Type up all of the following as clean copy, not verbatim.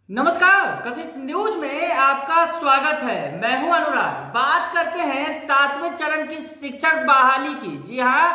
नमस्कार, कशिश न्यूज में आपका स्वागत है। मैं हूं अनुराग। बात करते हैं 7वें चरण की शिक्षक बहाली की। जी हां,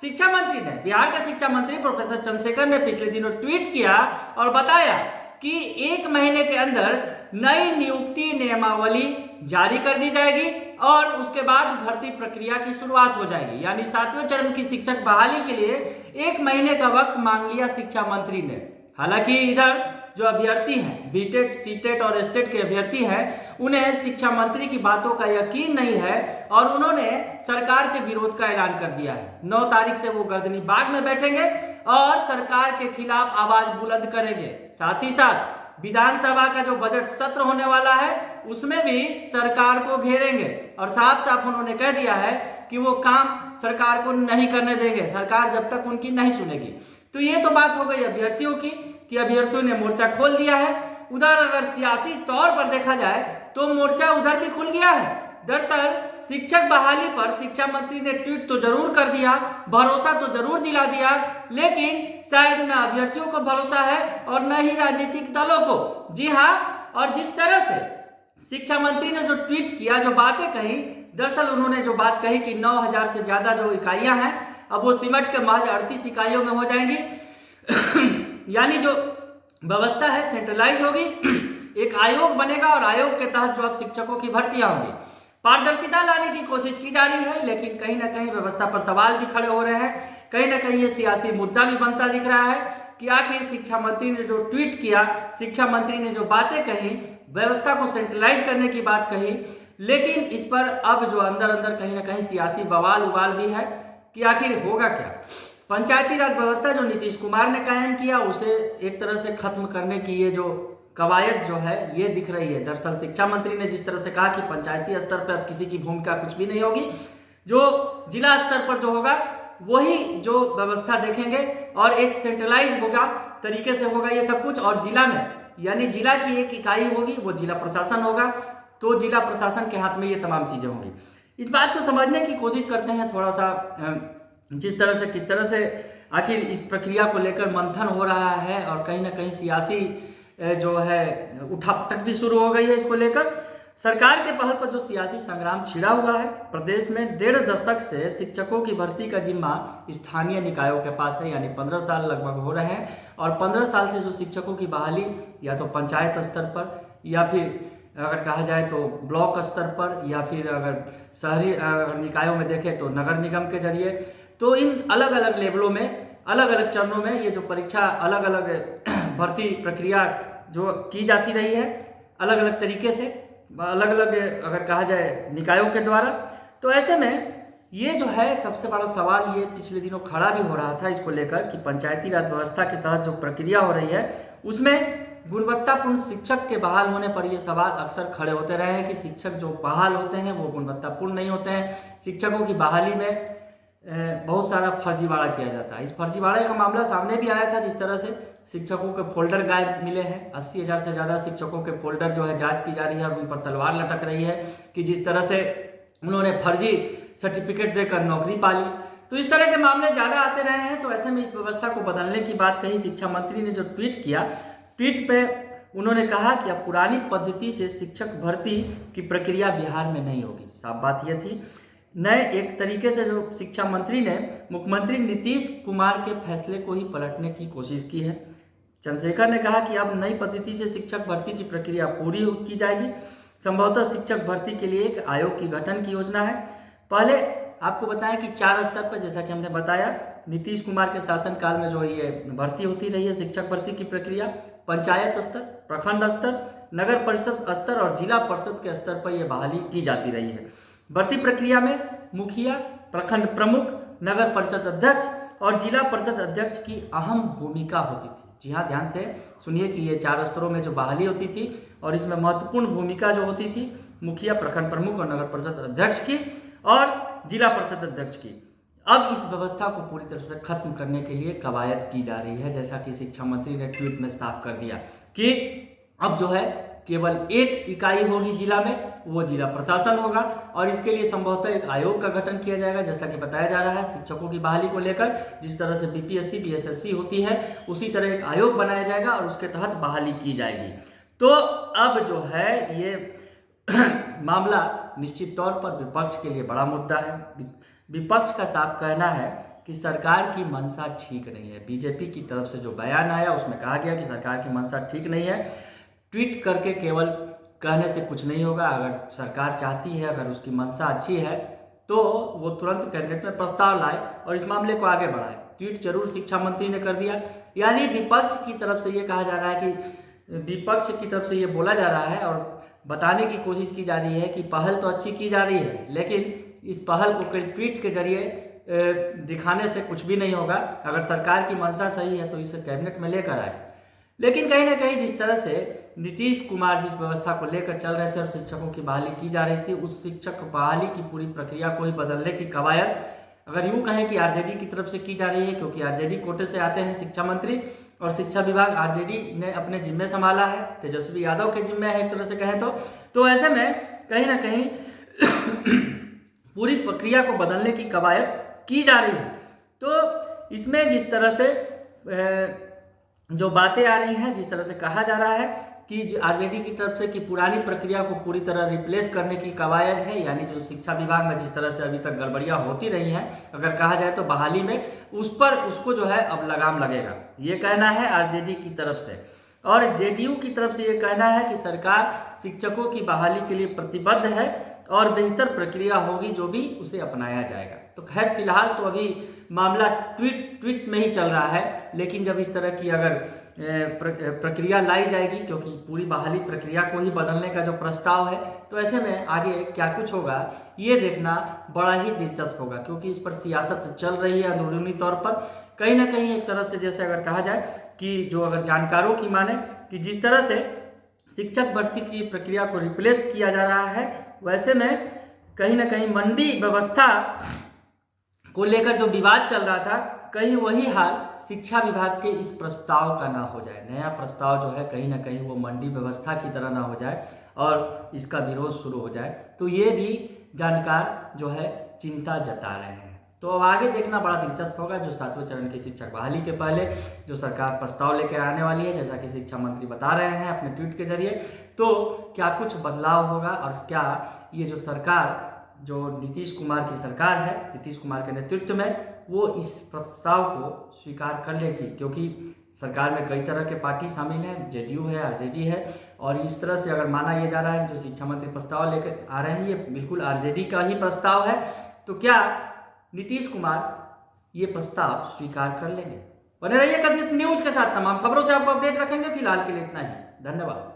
शिक्षा मंत्री ने, बिहार के शिक्षा मंत्री प्रोफेसर चंद्रशेखर ने पिछले दिनों ट्वीट किया और बताया कि 1 महीने के अंदर नई नियुक्ति नियमावली जारी कर दी जाएगी और उसके बाद भर्ती प्रक्रिया की शुरुआत हो जाएगी। यानी 7वें चरण की शिक्षक बहाली के लिए 1 महीने का वक्त मांग लिया शिक्षा मंत्री ने। हालांकि इधर जो अभ्यर्थी हैं, बीटेट, सीटेट और एस्टेट के अभ्यर्थी हैं, उन्हें शिक्षा मंत्री की बातों का यकीन नहीं है और उन्होंने सरकार के विरोध का ऐलान कर दिया है। 9 तारीख से वो गर्दनी बाग में बैठेंगे और सरकार के खिलाफ आवाज बुलंद करेंगे। साथ ही साथ विधानसभा का जो बजट सत्र होने वाला है उसमें भी सरकार को घेरेंगे और साफ साफ उन्होंने कह दिया है कि वो काम सरकार को नहीं करने देंगे, सरकार जब तक उनकी नहीं सुनेगी। तो ये तो बात हो गई अभ्यर्थियों की कि अभ्यर्थियों ने मोर्चा खोल दिया है। उधर अगर सियासी तौर पर देखा जाए तो मोर्चा उधर भी खुल गया है। दरअसल शिक्षक बहाली पर शिक्षा मंत्री ने ट्वीट तो जरूर कर दिया, भरोसा तो जरूर दिला दिया, लेकिन शायद न अभ्यर्थियों को भरोसा है और न ही राजनीतिक दलों को। जी हाँ, और जिस तरह से शिक्षा मंत्री ने जो ट्वीट किया, जो बातें कही, दरअसल उन्होंने जो बात कही कि 9000 से ज्यादा जो इकाइयां हैं अब वो सिमट के महज 38 इकाइयों में हो जाएंगी। यानी जो व्यवस्था है सेंट्रलाइज होगी, एक आयोग बनेगा और आयोग के तहत जो अब शिक्षकों की भर्तियां होंगी। पारदर्शिता लाने की कोशिश की जा रही है, लेकिन कहीं ना कहीं व्यवस्था पर सवाल भी खड़े हो रहे हैं। कहीं ना कहीं ये सियासी मुद्दा भी बनता दिख रहा है कि आखिर शिक्षा मंत्री ने जो ट्वीट किया, शिक्षा मंत्री ने जो बातें कही, व्यवस्था को सेंट्रलाइज करने की बात कही, लेकिन इस पर अब जो अंदर अंदर कहीं ना कहीं सियासी बवाल उबाल भी है कि आखिर होगा क्या। पंचायती राज व्यवस्था जो नीतीश कुमार ने कायम किया उसे एक तरह से खत्म करने की ये जो कवायद जो है ये दिख रही है। दरअसल शिक्षा मंत्री ने जिस तरह से कहा कि पंचायती स्तर पर अब किसी की भूमिका कुछ भी नहीं होगी, जो जिला स्तर पर जो होगा वही जो व्यवस्था देखेंगे और एक सेंट्रलाइज होगा तरीके से होगा ये सब कुछ। और जिला में, यानी जिला की एक इकाई होगी, वो जिला प्रशासन होगा, तो जिला प्रशासन के हाथ में ये तमाम चीजें होंगी। इस बात को समझने की कोशिश करते हैं थोड़ा सा, जिस तरह से किस तरह से आखिर इस प्रक्रिया को लेकर मंथन हो रहा है और कहीं ना कहीं सियासी जो है उठापटक भी शुरू हो गई है इसको लेकर। सरकार के पहल पर जो सियासी संग्राम छिड़ा हुआ है, प्रदेश में 1.5 दशक से शिक्षकों की भर्ती का जिम्मा स्थानीय निकायों के पास है। यानी 15 साल लगभग हो रहे हैं और 15 साल से जो शिक्षकों की बहाली या तो पंचायत स्तर पर या फिर अगर कहा जाए तो ब्लॉक स्तर पर या फिर अगर शहरी निकायों में देखें तो नगर निगम के जरिए, तो इन अलग अलग लेवलों में, अलग अलग चरणों में ये जो परीक्षा, अलग अलग भर्ती प्रक्रिया जो की जाती रही है अलग अलग तरीके से, अलग अलग अगर कहा जाए निकायों के द्वारा। तो ऐसे में ये जो है सबसे बड़ा सवाल ये पिछले दिनों खड़ा भी हो रहा था इसको लेकर कि पंचायती राज व्यवस्था के तहत जो प्रक्रिया हो रही है उसमें गुणवत्तापूर्ण शिक्षक के बहाल होने पर ये सवाल अक्सर खड़े होते रहे हैं कि शिक्षक जो बहाल होते हैं वो गुणवत्तापूर्ण नहीं होते हैं। शिक्षकों की बहाली में बहुत सारा फर्जीवाड़ा किया जाता है। इस फर्जीवाड़े का मामला सामने भी आया था, जिस तरह से शिक्षकों के फोल्डर गायब मिले हैं। 80,000 से ज़्यादा शिक्षकों के फोल्डर जो है जांच की जा रही है और उन पर तलवार लटक रही है कि जिस तरह से उन्होंने फर्जी सर्टिफिकेट देकर नौकरी पाली। तो इस तरह के मामले ज़्यादा आते रहे हैं। तो ऐसे में इस व्यवस्था को बदलने की बात कही। शिक्षा मंत्री ने जो ट्वीट किया, ट्वीट पे उन्होंने कहा कि अब पुरानी पद्धति से शिक्षक भर्ती की प्रक्रिया बिहार में नहीं होगी। साफ बात यह थी। नए एक तरीके से जो शिक्षा मंत्री ने मुख्यमंत्री नीतीश कुमार के फैसले को ही पलटने की कोशिश की है। चंद्रशेखर ने कहा कि अब नई पद्धति से शिक्षक भर्ती की प्रक्रिया पूरी की जाएगी। संभवतः शिक्षक भर्ती के लिए एक आयोग की गठन की योजना है। पहले आपको बताएं कि 4 स्तर पर, जैसा कि हमने बताया, नीतीश कुमार के शासनकाल में जो ये भर्ती होती रही है शिक्षक भर्ती की प्रक्रिया, पंचायत स्तर, प्रखंड स्तर, नगर परिषद स्तर और जिला परिषद के स्तर पर यह बहाली की जाती रही है। भर्ती प्रक्रिया में मुखिया, प्रखंड प्रमुख, नगर परिषद अध्यक्ष और जिला परिषद अध्यक्ष की अहम भूमिका होती थी। जी हाँ, ध्यान से सुनिए कि ये 4 स्तरों में जो बहाली होती थी और इसमें महत्वपूर्ण भूमिका जो होती थी मुखिया, प्रखंड प्रमुख और नगर परिषद अध्यक्ष की और जिला परिषद अध्यक्ष की। अब इस व्यवस्था को पूरी तरह से खत्म करने के लिए कवायद की जा रही है, जैसा कि शिक्षा मंत्री ने ट्वीट में साफ कर दिया कि अब जो है केवल एक इकाई होगी जिला में, वो जिला प्रशासन होगा और इसके लिए संभवतः एक आयोग का गठन किया जाएगा। जैसा कि बताया जा रहा है शिक्षकों की बहाली को लेकर, जिस तरह से बीपीएससी, बीएसएससी होती है उसी तरह एक आयोग बनाया जाएगा और उसके तहत बहाली की जाएगी। तो अब जो है ये मामला निश्चित तौर पर विपक्ष के लिए बड़ा मुद्दा है। विपक्ष का साफ कहना है कि सरकार की मंशा ठीक नहीं है। बीजेपी की तरफ से जो बयान आया उसमें कहा गया कि सरकार की मंशा ठीक नहीं है। ट्वीट करके केवल कहने से कुछ नहीं होगा। अगर सरकार चाहती है, अगर उसकी मंशा अच्छी है तो वो तुरंत कैबिनेट में प्रस्ताव लाए और इस मामले को आगे बढ़ाए। ट्वीट जरूर शिक्षा मंत्री ने कर दिया। यानी विपक्ष की तरफ से ये कहा जा रहा है कि विपक्ष की तरफ से ये बोला जा रहा है और बताने की कोशिश की जा रही है कि पहल तो अच्छी की जा रही है, लेकिन इस पहल को ट्वीट के जरिए दिखाने से कुछ भी नहीं होगा। अगर सरकार की मंशा सही है तो इसे कैबिनेट में लेकर आए। लेकिन कहीं ना कहीं जिस तरह से नीतीश कुमार जिस व्यवस्था को लेकर चल रहे थे और शिक्षकों की बहाली की जा रही थी, उस शिक्षक बहाली की पूरी प्रक्रिया को ही बदलने की कवायद अगर यूँ कहें कि आरजेडी की तरफ से की जा रही है, क्योंकि आरजेडी कोटे से आते हैं शिक्षा मंत्री और शिक्षा विभाग आरजेडी ने अपने जिम्मे संभाला है, तेजस्वी यादव के जिम्मे है एक तरह से कहें तो ऐसे में कहीं ना कहीं पूरी प्रक्रिया को बदलने की कवायद की जा रही है। तो इसमें जिस तरह से जो बातें आ रही हैं, जिस तरह से कहा जा रहा है कि आरजेडी की तरफ से कि पुरानी प्रक्रिया को पूरी तरह रिप्लेस करने की कवायद है, यानी जो शिक्षा विभाग में जिस तरह से अभी तक गड़बड़ियां होती रही हैं, अगर कहा जाए तो बहाली में उसको जो है अब लगाम लगेगा, ये कहना है आरजेडी की तरफ से। और जेडीयू की तरफ से ये कहना है कि सरकार शिक्षकों की बहाली के लिए प्रतिबद्ध है और बेहतर प्रक्रिया होगी जो भी उसे अपनाया जाएगा। तो खैर फिलहाल तो अभी मामला ट्वीट में ही चल रहा है, लेकिन जब इस तरह की अगर प्रक्रिया लाई जाएगी, क्योंकि पूरी बहाली प्रक्रिया को ही बदलने का जो प्रस्ताव है, तो ऐसे में आगे क्या कुछ होगा ये देखना बड़ा ही दिलचस्प होगा, क्योंकि इस पर सियासत चल रही है अंदरूनी तौर पर। कहीं ना कहीं एक तरह से जैसे अगर कहा जाए कि जो अगर जानकारों की माने कि जिस तरह से शिक्षक भर्ती की प्रक्रिया को रिप्लेस किया जा रहा है, वैसे में कहीं ना कहीं मंडी व्यवस्था को लेकर जो विवाद चल रहा था, कहीं वही हाल शिक्षा विभाग के इस प्रस्ताव का ना हो जाए। नया प्रस्ताव जो है कहीं ना कहीं वो मंडी व्यवस्था की तरह ना हो जाए और इसका विरोध शुरू हो जाए। तो ये भी जानकार जो है चिंता जता रहे हैं। तो अब आगे देखना बड़ा दिलचस्प होगा। जो 7वें चरण की शिक्षक बहाली के पहले जो सरकार प्रस्ताव लेकर आने वाली है, जैसा कि शिक्षा मंत्री बता रहे हैं अपने ट्वीट के जरिए, तो क्या कुछ बदलाव होगा और क्या ये जो सरकार जो नीतीश कुमार की सरकार है, नीतीश कुमार के नेतृत्व में, वो इस प्रस्ताव को स्वीकार कर लेगी, क्योंकि सरकार में कई तरह के पार्टी शामिल हैं, जेडीयू है, आरजेडी है, और इस तरह से अगर माना यह जा रहा है जो शिक्षा मंत्री प्रस्ताव लेकर आ रहे हैं ये बिल्कुल आरजेडी का ही प्रस्ताव है, तो क्या नीतीश कुमार ये प्रस्ताव स्वीकार कर लेंगे? बने रहिए कशिश न्यूज के साथ। तमाम खबरों से आपको अपडेट रखेंगे। फिलहाल के लिए इतना ही, धन्यवाद।